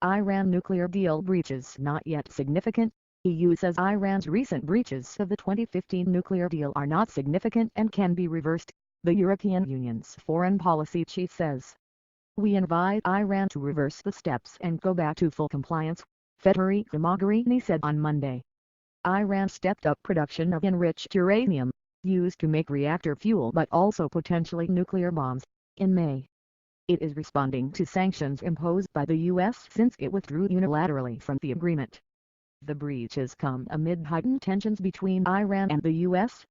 Iran nuclear deal breaches not yet significant. EU says Iran's recent breaches of the 2015 nuclear deal are not significant and can be reversed, the European Union's foreign policy chief says. We invite Iran to reverse the steps and go back to full compliance, Federica Mogherini said on Monday. Iran stepped up production of enriched uranium, used to make reactor fuel but also potentially nuclear bombs, in May. It is responding to sanctions imposed by the U.S. since it withdrew unilaterally from the agreement. The breaches come amid heightened tensions between Iran and the U.S.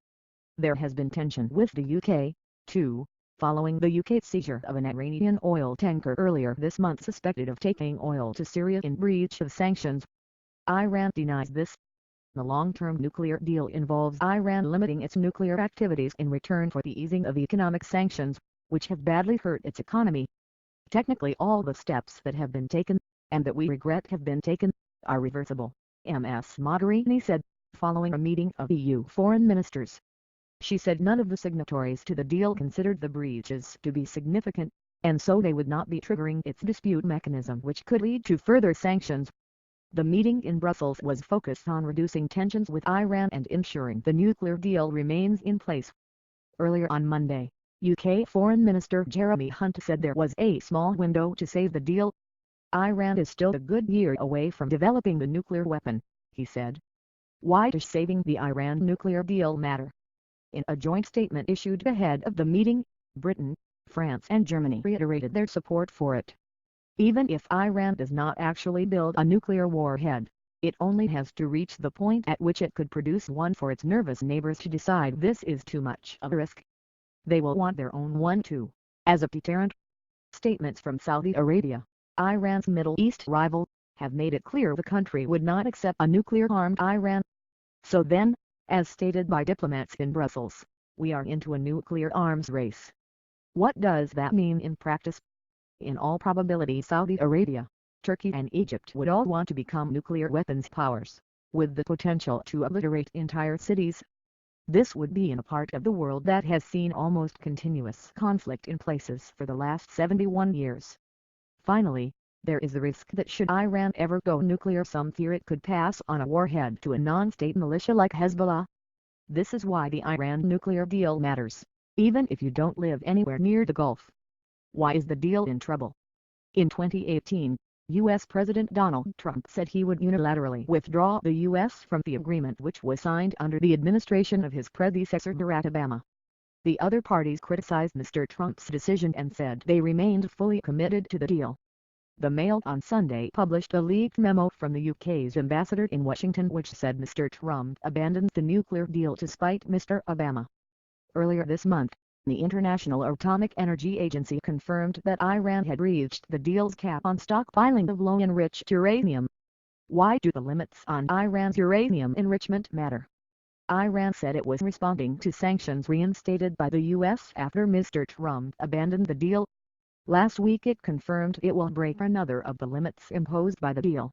There has been tension with the U.K., too, following the UK's seizure of an Iranian oil tanker earlier this month suspected of taking oil to Syria in breach of sanctions. Iran denies this. The long-term nuclear deal involves Iran limiting its nuclear activities in return for the easing of economic sanctions, which have badly hurt its economy. Technically all the steps that have been taken, and that we regret have been taken, are reversible, Ms. Mogherini said, following a meeting of EU foreign ministers. She said none of the signatories to the deal considered the breaches to be significant, and so they would not be triggering its dispute mechanism which could lead to further sanctions. The meeting in Brussels was focused on reducing tensions with Iran and ensuring the nuclear deal remains in place. Earlier on Monday, UK Foreign Minister Jeremy Hunt said there was a small window to save the deal. Iran is still a good year away from developing the nuclear weapon, he said. Why does saving the Iran nuclear deal matter? In a joint statement issued ahead of the meeting, Britain, France and Germany reiterated their support for it. Even if Iran does not actually build a nuclear warhead, it only has to reach the point at which it could produce one for its nervous neighbors to decide this is too much of a risk. They will want their own one too, as a deterrent. Statements from Saudi Arabia, Iran's Middle East rival, have made it clear the country would not accept a nuclear-armed Iran. So then, as stated by diplomats in Brussels, we are into a nuclear arms race. What does that mean in practice? In all probability Saudi Arabia, Turkey and Egypt would all want to become nuclear weapons powers, with the potential to obliterate entire cities. This would be in a part of the world that has seen almost continuous conflict in places for the last 71 years. Finally, there is the risk that should Iran ever go nuclear some fear it could pass on a warhead to a non-state militia like Hezbollah. This is why the Iran nuclear deal matters, even if you don't live anywhere near the Gulf. Why is the deal in trouble? In 2018, U.S. President Donald Trump said he would unilaterally withdraw the U.S. from the agreement which was signed under the administration of his predecessor Barack Obama. The other parties criticized Mr. Trump's decision and said they remained fully committed to the deal. The Mail on Sunday published a leaked memo from the UK's ambassador in Washington which said Mr. Trump abandoned the nuclear deal to spite Mr. Obama. Earlier this month, the International Atomic Energy Agency confirmed that Iran had reached the deal's cap on stockpiling of low-enriched uranium. Why do the limits on Iran's uranium enrichment matter? Iran said it was responding to sanctions reinstated by the U.S. after Mr. Trump abandoned the deal. Last week it confirmed it will break another of the limits imposed by the deal.